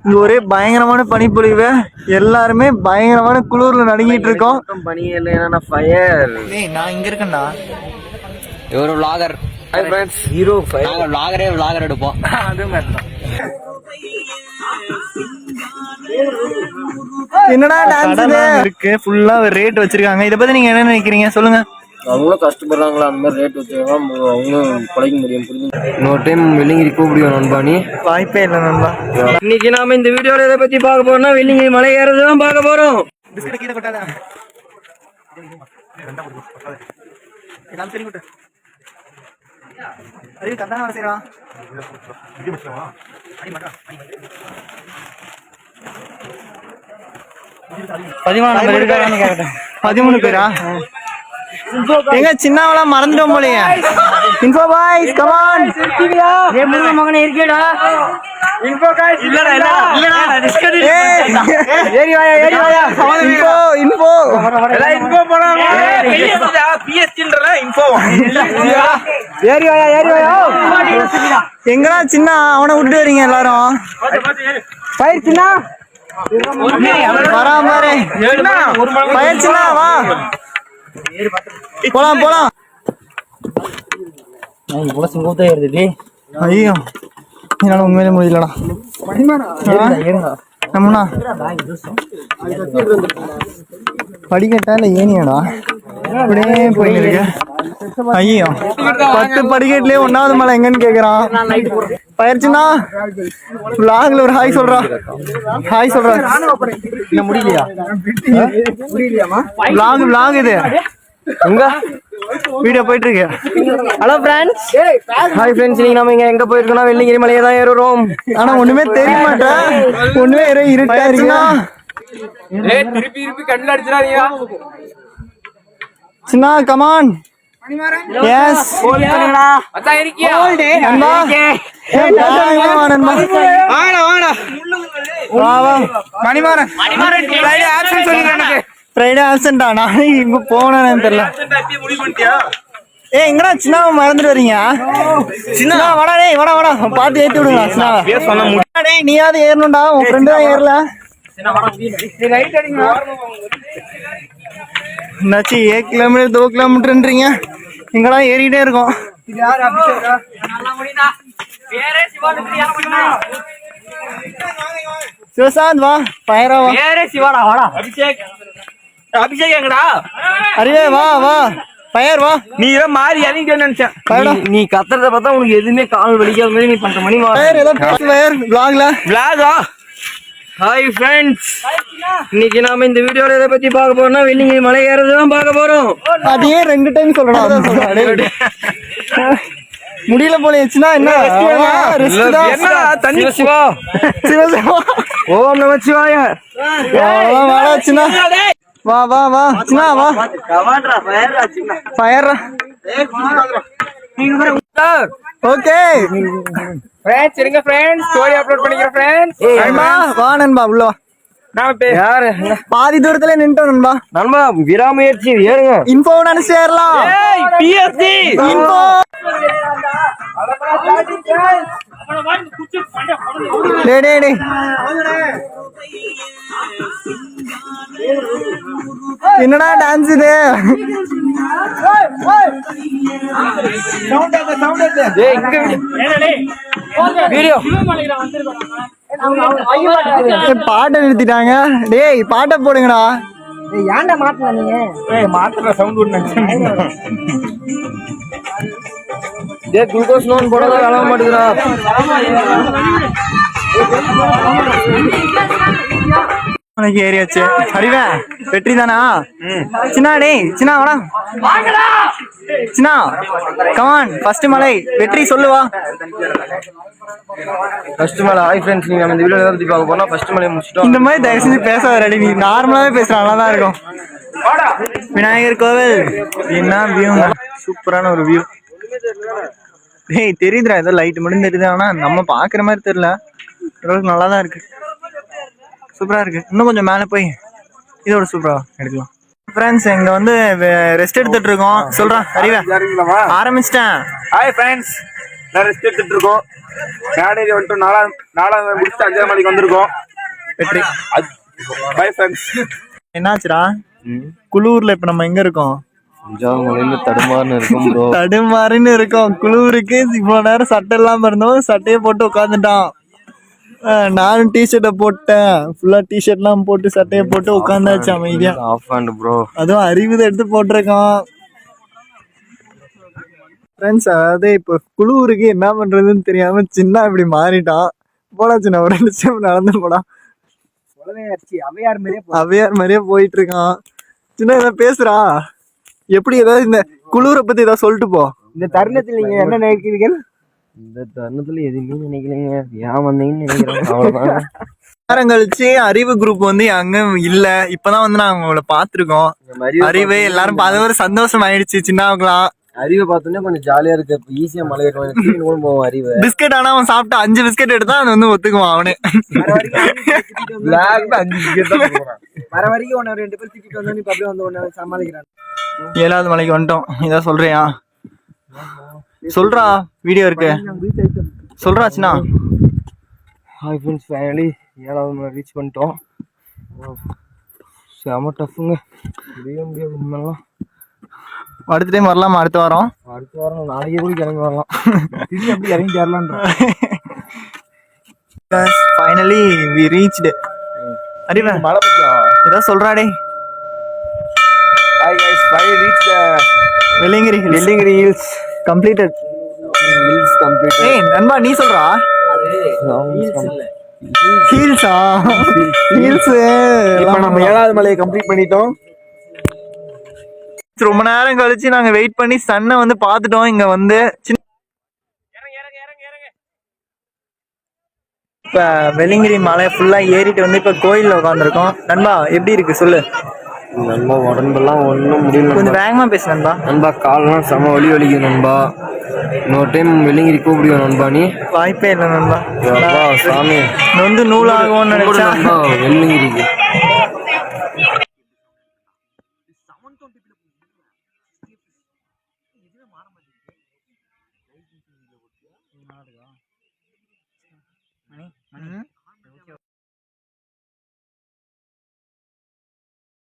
இங்க ஒரே பயங்கரமான பனிப்பொழிவு. எல்லாருமே பயங்கரமான குளிர்ல நடுங்கிட்டு இருக்கோம். பனி இல்லைன்னா ஃபயர். நான் இங்க இருக்கேன்டா. ஒரு vlogger. Hi friends, hero fire. நாங்க vlogger எடுப்போம். அதே மாதிரி தான். என்னடா டான்ஸ் இருக்கு, ஃபுல்லா ரேட் வச்சிருக்காங்க. இத பத்தி நீங்க என்ன நினைக்கிறீங்க சொல்லுங்க. அவங்களும் கஷ்டப்படுறாங்களா, அந்த மாதிரி ரேட் வச்சுருக்காங்க, அவங்களும் பழக முடியும். புரியுது. இன்னொரு டைம் வெள்ளிங்கிரி கூப்பிடுவோம் நண்பா. நீ வாய்ப்பே இல்லை நண்பா. இன்னைக்கு நாம இந்த வீடியோல எதை பத்தி பார்க்க போறோம்னா வெள்ளிங்கிரி மலை ஏறதான் பார்க்க போறோம். பிஸ்கட் கீழே கொட்டாத. எல்லாம் சரி கொட்டு. அது கந்தான வர செய்றா. பதிமூணு பேரா? எங்க சின்னவெல்லாம் மறந்துட்டோம் போலயே. Info boys come on. ஏ முருக மகனே இருக்கேடா. இன்ஃபோ गाइस இல்லடா இல்லடா டிஸ்கட் இல்ல. ஏறி வாயா இன்ஃபோ எல்லாம் இன்ஃபோ போறாங்க. வெளியடா பிஎஸ்டின்றல இன்ஃபோ. ஏறி வாயா எங்கடா சின்ன அவனை விட்டு வரீங்க எல்லாரும்? ஃபயர் சின்ன வரா பாரு. ஃபயர் சின்ன வா போலாம் போலாம். இவ்வளவு சிங்கத்தா ஏறுது. ஐயோ என்னால உண்மையிலே முடியலடா. நம்மனா படிக்கட்டா இல்ல ஏனியாடா அப்படியே போயிட்டு இருக்கு. ஐயோ 10 படிக்கட்டுலயே 1வது மலை எங்கன்னு கேக்குறான். பயிற்சினா vlogல ஒரு ஹாய் சொல்றா. ஹாய் சொல்றா. என்ன முடியலையா? vlog இது எங்க வீடியோ போயிட்டு இருக்கு. Hello friends. ஹாய் ஃப்ரெண்ட்ஸ், நீங்க நாம எங்க போயிருக்கோம்னா வெள்ளிங்கிரி மலையை தான் ஏறுறோம். ஆனா ஒண்ணுமே தெரிய மாட்டேன். ஒண்ணுமே இருட்டா இருக்குன்னா திருப்பி கண்ணுல அடிச்சிடாதீங்க. சின்ன கமான். எஸ் அதான் இருக்கியா நண்பா. மணிமாறன் ஃப்ரைடே ஆப்சென்டா. நான் இங்க போனேன்னு தெரியல. எங்கடா சின்னாவை மறந்துட்டு வரீங்க? சின்ன வாடா டேய் வாடா பார்த்து ஏத்தி விடுங்க. சின்னாவை டேய் நீயாவது ஏறணும்டா, உன் ஃப்ரெண்டு தான் ஏறல. என்னாச்சு 1 கிலோமீட்டர் 2 கிலோமீட்டர்ன்றீங்க, எங்கடா ஏறிட்டே இருக்கோம். சிவசாந்த் வா. பயரா வா. சிவாடா வாடா. அபிஷேக் எங்கடா? அறிவே வா பயர் வா. நீ ஏன் மாறி இறங்கிட்டேன்னு நினைச்சேன். நீ கத்துறத பார்த்தா உனக்கு எதுவுமே கால் வலிக்காத மாதிரி நீ பண்ற மணி பயர் ஏதோ பயர் vlogல. ஹாய் ஃப்ரெண்ட்ஸ், இன்னைக்கு நாம இந்த வீடியோல எதை பத்தி பார்க்க போறோம்னா வெள்ளிங்கிரி மலை ஏறதான் பார்க்க போறோம். அதையே 2 டைம் சொல்லணும். முடியல போலச்சுன்னா என்ன தண்ணி சிவா. ஓம் நம சிவாய. வாடா சின்ன வா சின்ன வா. பயர் ஓகே ஃப்ரெண்ட்ஸ். இருங்க ஃப்ரெண்ட்ஸ், ஸ்டோரி அப்லோட் பண்ணிக்கிறேன் ஃப்ரெண்ட்ஸ். நண்பா வா நண்பா உள்ள வா. யாரு பாதி தூரத்துல நின்ட்டோம் நண்பா. நண்பா விராமுயற்சி ஏறுங்க. இன்ஃபோ நினைச்சு ஏறலாம். பிஎஸ்டி இன்ஃபோ டேய் என்னடா டான்ஸ் இது? பாட்டை நிறுத்திட்டாங்க. டேய் பாட்டை போடுங்கடா. ஏன்டா மாத்தல நீங்க? மாத்தற சவுண்ட் ஒண்ணு. டேய் குளுக்கோஸ் நோன் போடல வளர மாட்டேங்குடா. உனக்கு ஏறியாச்சு. அறிவே வெற்றி தானா? சின்ன டேய் சின்ன வாடா. சின்ன கமான். ஃபர்ஸ்ட் மலை வெற்றி சொல்லுவா. ஃபர்ஸ்ட் மலை. ஹாய் ஃப்ரெண்ட்ஸ், நீங்க இந்த வீடியோல பத்தி பார்க்க போறோம்னா ஃபர்ஸ்ட் மலையை முடிச்சிட்டோம். இந்த மாதிரி தயவு செஞ்சு பேசாத ரெடி. நீ நார்மலாவே பேசுற நல்லா தான் இருக்கும். விநாயகர் கோவில் என்ன வியூ, சூப்பரான ஒரு வியூ. டேய் தெரியுதுடா, ஏதோ லைட் மட்டும் தெரியுது. ஆனா நம்ம பாக்குற மாதிரி தெரியல. நல்லா தான் இருக்கு, சூப்பரா இருக்கு. இன்னும் கொஞ்சம் மேல போய் இதோட சூப்பரா எடுக்கலாம். ஃப்ரெண்ட்ஸ் இங்க வந்து ரெஸ்ட் எடுத்துட்டு இருக்கோம். சொல்றேன் அறிவே ஆரம்பிச்சிட்டேன். ஹாய் ஃப்ரெண்ட்ஸ், ரெஸ்ட் எடுத்துட்டு இருக்கோம். மேடேரி வந்துட்டு நாலாவது முடிச்சுட்டு 5ஆம் மணிக்கு வந்திருக்கோம். வெற்றி. Bye friends. என்னாச்சுடா குளூர்ல இப்ப நம்ம எங்க இருக்கோம்? 5ஆம் மலையில தடுமாறுன்னு இருக்கும் ப்ரோ. தடுமாறின்னு இருக்கோம். குளூருக்கு இவ்வளவு நேரம் சட்டை இல்லாம இருந்தோம், சட்டையை போட்டு உட்காந்துட்டான். நானும் டிஷர்ட்டை போட்டேன், ஃபுல்லா டிஷர்ட் எல்லாம் போட்டு சட்டையை போட்டு உட்காந்தாச்சு அமைதியா. Off hand bro. அதுவும் அறிவுதை எடுத்து போட்டிருக்கான். ஃப்ரெண்ட்ஸ், அதாவது இப்போ குளூருக்கு என்ன பண்றதுன்னு தெரியாம சின்ன இப்படி மாறிட்டான். போடா சின்ன, ஒரு நிமிஷம் நடந்து போடா. அவையார் மாதிரியே போயிட்டு இருக்கான். சின்ன ஏதாவது பேசுறா, எப்படி ஏதாவது இந்த குளூரை பத்தி ஏதாவது சொல்லிட்டு போ. இந்த தருணத்தில் நீங்க என்ன நினைக்கிறீர்கள்? இந்த தருணத்துல எதுவுமே நினைக்கலைங்க, ஏன் வந்தீங்கன்னு நினைக்கிறேன், அவ்வளவுதான். நேரம் கழிச்சு அறிவு குரூப் வந்து அங்க இல்ல, இப்பதான் வந்து நாங்க உங்களை பாத்துருக்கோம். அறிவு எல்லாரும் பார்த்து ஒரு சந்தோஷம் ஆயிடுச்சு சின்னவங்களாம். அறிவை பார்த்தோன்னே கொஞ்சம் ஜாலியா இருக்கு. ஈஸியா மலையை போவோம். அறிவு பிஸ்கெட் ஆனா அவன் சாப்பிட்டு 5 பிஸ்கெட் எடுத்தா அது வந்து ஒத்துக்குவான் அவனு. 5 பிஸ்கெட் தான் போறான். வர வரைக்கும் 2 பேர் திட்டிட்டு வந்தோம், இப்ப அப்படியே வந்து சமாளிக்கிறான். 7வது மலைக்கு வந்துட்டோம். இதான் சொல்றியா? சொல்றா, வீடியோ இருக்கு சொல்றா சின்னா. ஹாய் ஃப்ரெண்ட்ஸ், ஃபைனலி 7வது மலை ரீச் பண்ணிட்டோம். செம டஃப்புங்க, முடியாது உண்மைலாம். அடுத்த டைம் வரலாமா? அடுத்த வாரம் நாளைக்கே கூட கிளம்பி வரலாம். திரும்பி அப்படி இறங்கி தரலான்ற. Finally we reached. அறிவா மழை பத்தியம். ஏதாவது சொல்றாடே. Hi guys, finally reached the Velliangiri hills completed. Hills complete. ஏய் நண்பா, நீ சொல்றா. ஹீல்ஸா? ஹீல்ஸ். இப்ப நம்ம 7வது மலையை கம்ப்ளீட் பண்ணிட்டோம். ரொம்ப நேரம் கழிச்சு நாங்க வெயிட் பண்ணி சன்னை வந்து பாத்துட்டோம். இங்க வந்து இப்ப வெள்ளியங்கிரி மலை ஃபுல்லா ஏறிட்டு வந்து இப்ப கோயில்ல உட்காந்துருக்கோம். நண்பா எப்படி இருக்கு சொல்லு. நண்பா உடம்பெல்லாம் ஒன்றும் முடியல. கொஞ்சம் வேகமா பேசு நண்பா. நண்பா கால்லாம் செம வலிக்குது நண்பா. இன்னொரு டைம் வெள்ளியங்கிரி கூப்பிடுவோம் நண்பா. நீ வாய்ப்பே இல்லை நண்பா. அப்பா சாமி நொந்து நூலாகும்னு நினைச்சா நண்பா வெள்ளியங்கிரிக்கு.